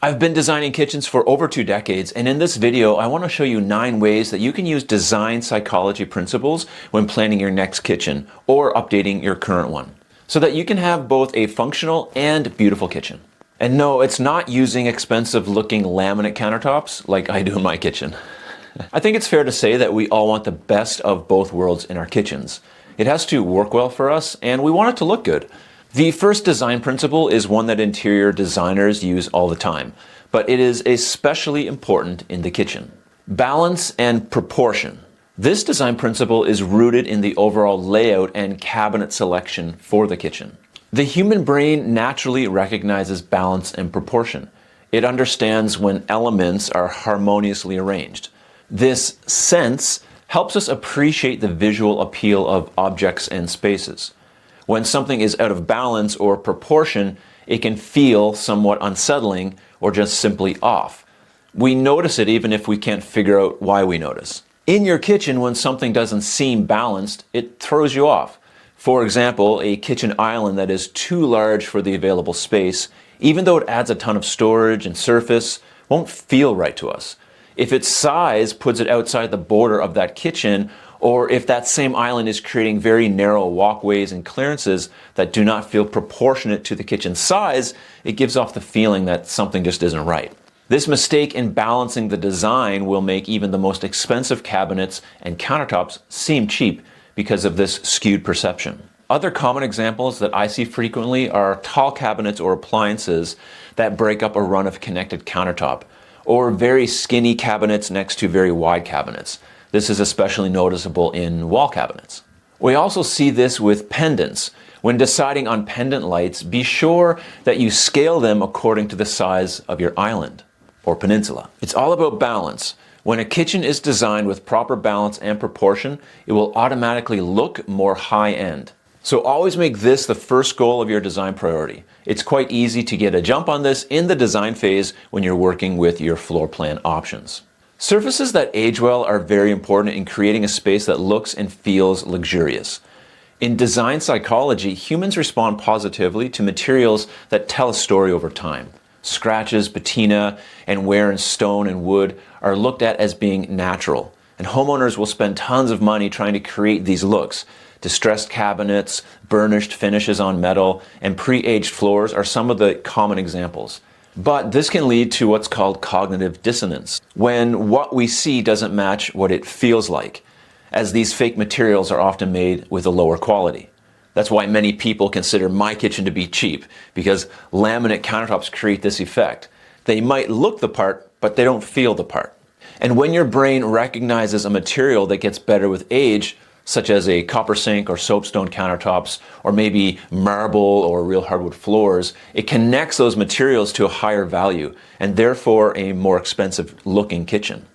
I've been designing kitchens for over 2 decades, and in this video I want to show you 9 ways that you can use design psychology principles when planning your next kitchen or updating your current one, so that you can have both a functional and beautiful kitchen. And no, it's not using expensive looking laminate countertops like I do in my kitchen. I think it's fair to say that we all want the best of both worlds in our kitchens. It has to work well for us, and we want it to look good. The first design principle is one that interior designers use all the time, but it is especially important in the kitchen. Balance and proportion. This design principle is rooted in the overall layout and cabinet selection for the kitchen. The human brain naturally recognizes balance and proportion. It understands when elements are harmoniously arranged. This sense helps us appreciate the visual appeal of objects and spaces. When something is out of balance or proportion, it can feel somewhat unsettling or just simply off. We notice it even if we can't figure out why we notice. In your kitchen, when something doesn't seem balanced, it throws you off. For example, a kitchen island that is too large for the available space, even though it adds a ton of storage and surface, won't feel right to us. If its size puts it outside the border of that kitchen, or if that same island is creating very narrow walkways and clearances that do not feel proportionate to the kitchen size, it gives off the feeling that something just isn't right. This mistake in balancing the design will make even the most expensive cabinets and countertops seem cheap because of this skewed perception. Other common examples that I see frequently are tall cabinets or appliances that break up a run of connected countertop, or very skinny cabinets next to very wide cabinets. This is especially noticeable in wall cabinets. We also see this with pendants. When deciding on pendant lights, be sure that you scale them according to the size of your island or peninsula. It's all about balance. When a kitchen is designed with proper balance and proportion, it will automatically look more high-end. So always make this the first goal of your design priority. It's quite easy to get a jump on this in the design phase when you're working with your floor plan options. Surfaces that age well are very important in creating a space that looks and feels luxurious. In design psychology, humans respond positively to materials that tell a story over time. Scratches, patina, and wear in stone and wood are looked at as being natural, and homeowners will spend tons of money trying to create these looks. Distressed cabinets, burnished finishes on metal, and pre-aged floors are some of the common examples. But this can lead to what's called cognitive dissonance, when what we see doesn't match what it feels like, as these fake materials are often made with a lower quality. That's why many people consider my kitchen to be cheap, because laminate countertops create this effect. They might look the part, but they don't feel the part. And when your brain recognizes a material that gets better with age, such as a copper sink or soapstone countertops, or maybe marble or real hardwood floors, it connects those materials to a higher value and therefore a more expensive looking kitchen.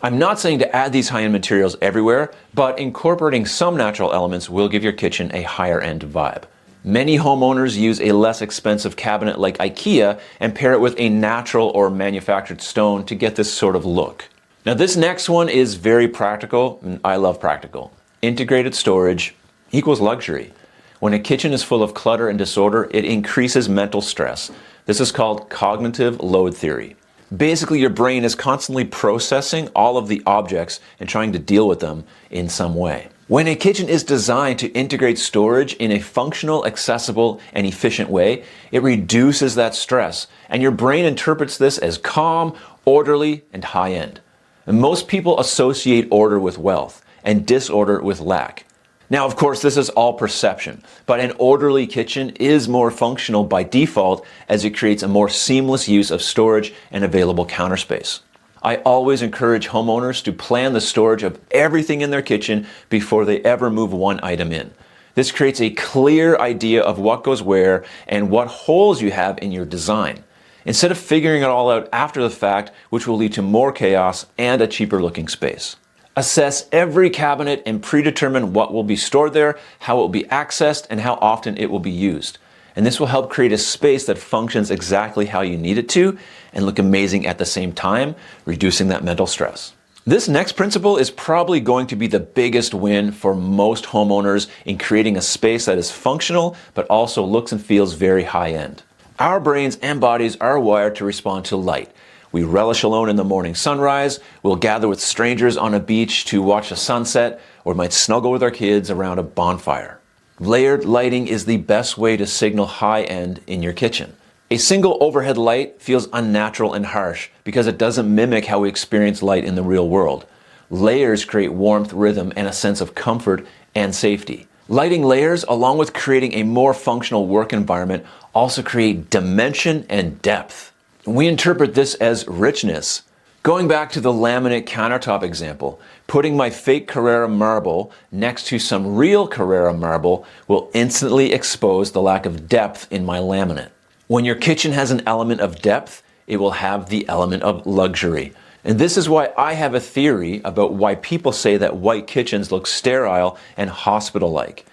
I'm not saying to add these high-end materials everywhere, but incorporating some natural elements will give your kitchen a higher end vibe. Many homeowners use a less expensive cabinet like IKEA and pair it with a natural or manufactured stone to get this sort of look. Now this next one is very practical, and I love practical. Integrated storage equals luxury. When a kitchen is full of clutter and disorder, it increases mental stress. This is called cognitive load theory. Basically, your brain is constantly processing all of the objects and trying to deal with them in some way. When a kitchen is designed to integrate storage in a functional, accessible, and efficient way, it reduces that stress, and your brain interprets this as calm, orderly, and high-end. And most people associate order with wealth and disorder with lack. Now, of course, this is all perception, but an orderly kitchen is more functional by default as it creates a more seamless use of storage and available counter space. I always encourage homeowners to plan the storage of everything in their kitchen before they ever move one item in. This creates a clear idea of what goes where and what holes you have in your design, instead of figuring it all out after the fact, which will lead to more chaos and a cheaper looking space. Assess every cabinet and predetermine what will be stored there, how it will be accessed, and how often it will be used. And this will help create a space that functions exactly how you need it to and look amazing at the same time, reducing that mental stress. This next principle is probably going to be the biggest win for most homeowners in creating a space that is functional but also looks and feels very high-end. Our brains and bodies are wired to respond to light. We relish alone in the morning sunrise, we'll gather with strangers on a beach to watch a sunset, or might snuggle with our kids around a bonfire. Layered lighting is the best way to signal high end in your kitchen. A single overhead light feels unnatural and harsh because it doesn't mimic how we experience light in the real world. Layers create warmth, rhythm, and a sense of comfort and safety. Lighting layers, along with creating a more functional work environment, also create dimension and depth. We interpret this as richness. Going back to the laminate countertop example, putting my fake Carrara marble next to some real Carrara marble will instantly expose the lack of depth in my laminate. When your kitchen has an element of depth, it will have the element of luxury. And this is why I have a theory about why people say that white kitchens look sterile and hospital-like.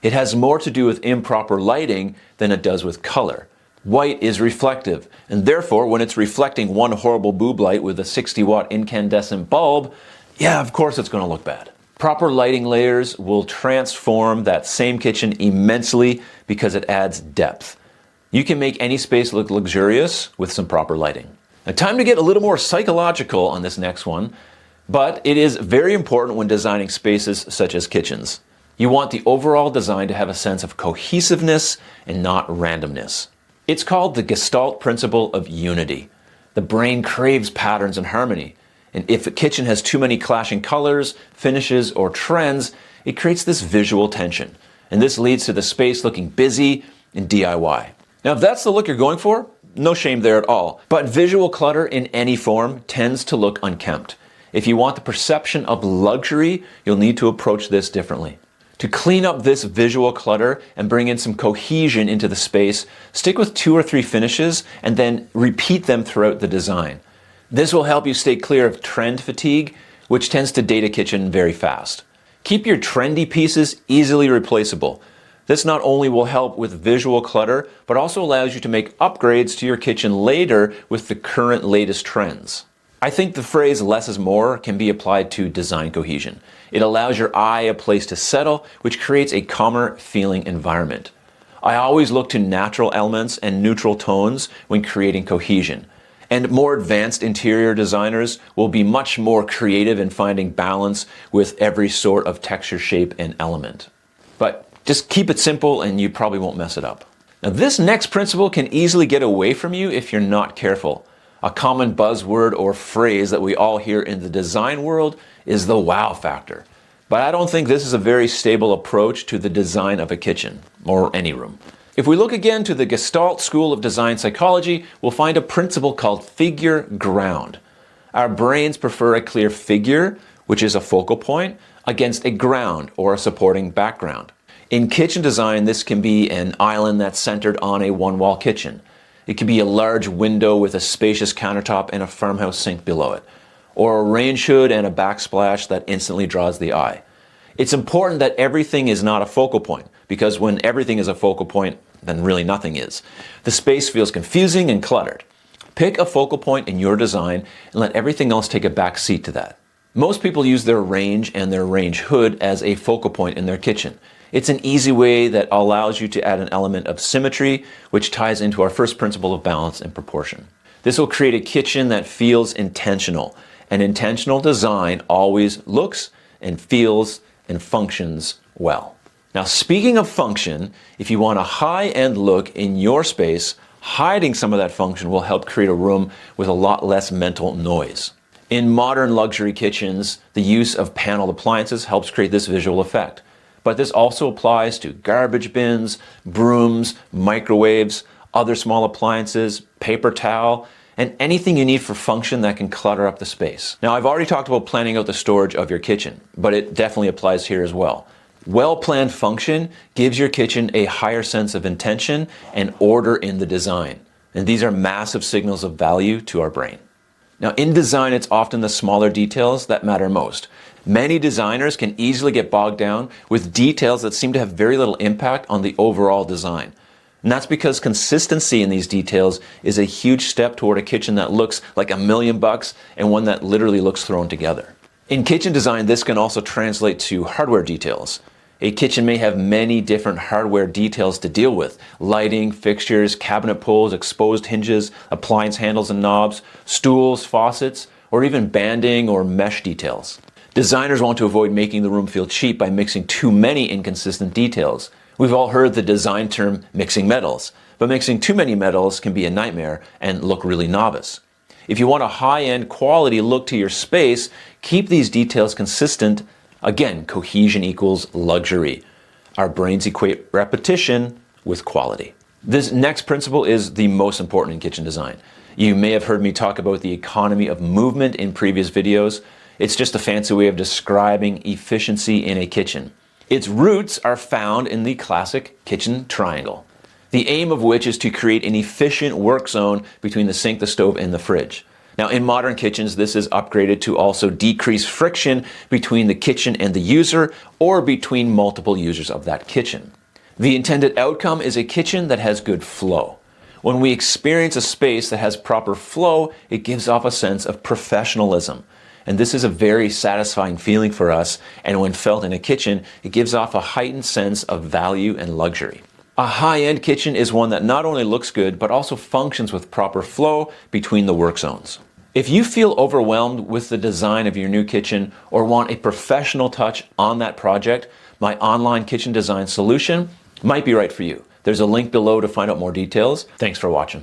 It has more to do with improper lighting than it does with color. White is reflective, and therefore when it's reflecting one horrible boob light with a 60-watt incandescent bulb, yeah, of course it's going to look bad. Proper lighting layers will transform that same kitchen immensely because it adds depth. You can make any space look luxurious with some proper lighting. Now, time to get a little more psychological on this next one, but it is very important when designing spaces such as kitchens. You want the overall design to have a sense of cohesiveness and not randomness. It's called the Gestalt principle of unity. The brain craves patterns and harmony, and if a kitchen has too many clashing colors, finishes, or trends, it creates this visual tension, and this leads to the space looking busy and DIY. Now, if that's the look you're going for, no shame there at all, but visual clutter in any form tends to look unkempt. If you want the perception of luxury, you'll need to approach this differently. To clean up this visual clutter and bring in some cohesion into the space, stick with 2 or 3 finishes and then repeat them throughout the design. This will help you stay clear of trend fatigue, which tends to date a kitchen very fast. Keep your trendy pieces easily replaceable. This not only will help with visual clutter, but also allows you to make upgrades to your kitchen later with the current latest trends. I think the phrase less is more can be applied to design cohesion. It allows your eye a place to settle, which creates a calmer feeling environment. I always look to natural elements and neutral tones when creating cohesion. And more advanced interior designers will be much more creative in finding balance with every sort of texture, shape, and element. But just keep it simple and you probably won't mess it up. Now, this next principle can easily get away from you if you're not careful. A common buzzword or phrase that we all hear in the design world is the wow factor. But I don't think this is a very stable approach to the design of a kitchen or any room. If we look again to the Gestalt school of design psychology, we'll find a principle called figure ground. Our brains prefer a clear figure, which is a focal point, against a ground or a supporting background. In kitchen design, this can be an island that's centered on a one-wall kitchen. It could be a large window with a spacious countertop and a farmhouse sink below it, or a range hood and a backsplash that instantly draws the eye. It's important that everything is not a focal point, because when everything is a focal point, then really nothing is. The space feels confusing and cluttered. Pick a focal point in your design and let everything else take a back seat to that. Most people use their range and their range hood as a focal point in their kitchen. It's an easy way that allows you to add an element of symmetry, which ties into our first principle of balance and proportion. This will create a kitchen that feels intentional. An intentional design always looks and feels and functions well. Now, speaking of function, if you want a high-end look in your space, hiding some of that function will help create a room with a lot less mental noise. In modern luxury kitchens, the use of paneled appliances helps create this visual effect. But this also applies to garbage bins, brooms, microwaves, other small appliances, paper towel, and anything you need for function that can clutter up the space. Now, I've already talked about planning out the storage of your kitchen, but it definitely applies here as well. Well-planned function gives your kitchen a higher sense of intention and order in the design. And these are massive signals of value to our brain. Now, in design, it's often the smaller details that matter most. Many designers can easily get bogged down with details that seem to have very little impact on the overall design. And that's because consistency in these details is a huge step toward a kitchen that looks like $1 million and one that literally looks thrown together. In kitchen design, this can also translate to hardware details. A kitchen may have many different hardware details to deal with: lighting, fixtures, cabinet pulls, exposed hinges, appliance handles and knobs, stools, faucets, or even banding or mesh details. Designers want to avoid making the room feel cheap by mixing too many inconsistent details. We've all heard the design term mixing metals, but mixing too many metals can be a nightmare and look really novice. If you want a high-end quality look to your space, keep these details consistent. Again, cohesion equals luxury. Our brains equate repetition with quality. This next principle is the most important in kitchen design. You may have heard me talk about the economy of movement in previous videos. It's just a fancy way of describing efficiency in a kitchen. Its roots are found in the classic kitchen triangle, the aim of which is to create an efficient work zone between the sink, the stove, and the fridge. Now, in modern kitchens, this is upgraded to also decrease friction between the kitchen and the user, or between multiple users of that kitchen. The intended outcome is a kitchen that has good flow. When we experience a space that has proper flow, it gives off a sense of professionalism. And this is a very satisfying feeling for us, and when felt in a kitchen, it gives off a heightened sense of value and luxury. A high-end kitchen is one that not only looks good, but also functions with proper flow between the work zones. If you feel overwhelmed with the design of your new kitchen or want a professional touch on that project, my online kitchen design solution might be right for you. There's a link below to find out more details. Thanks for watching.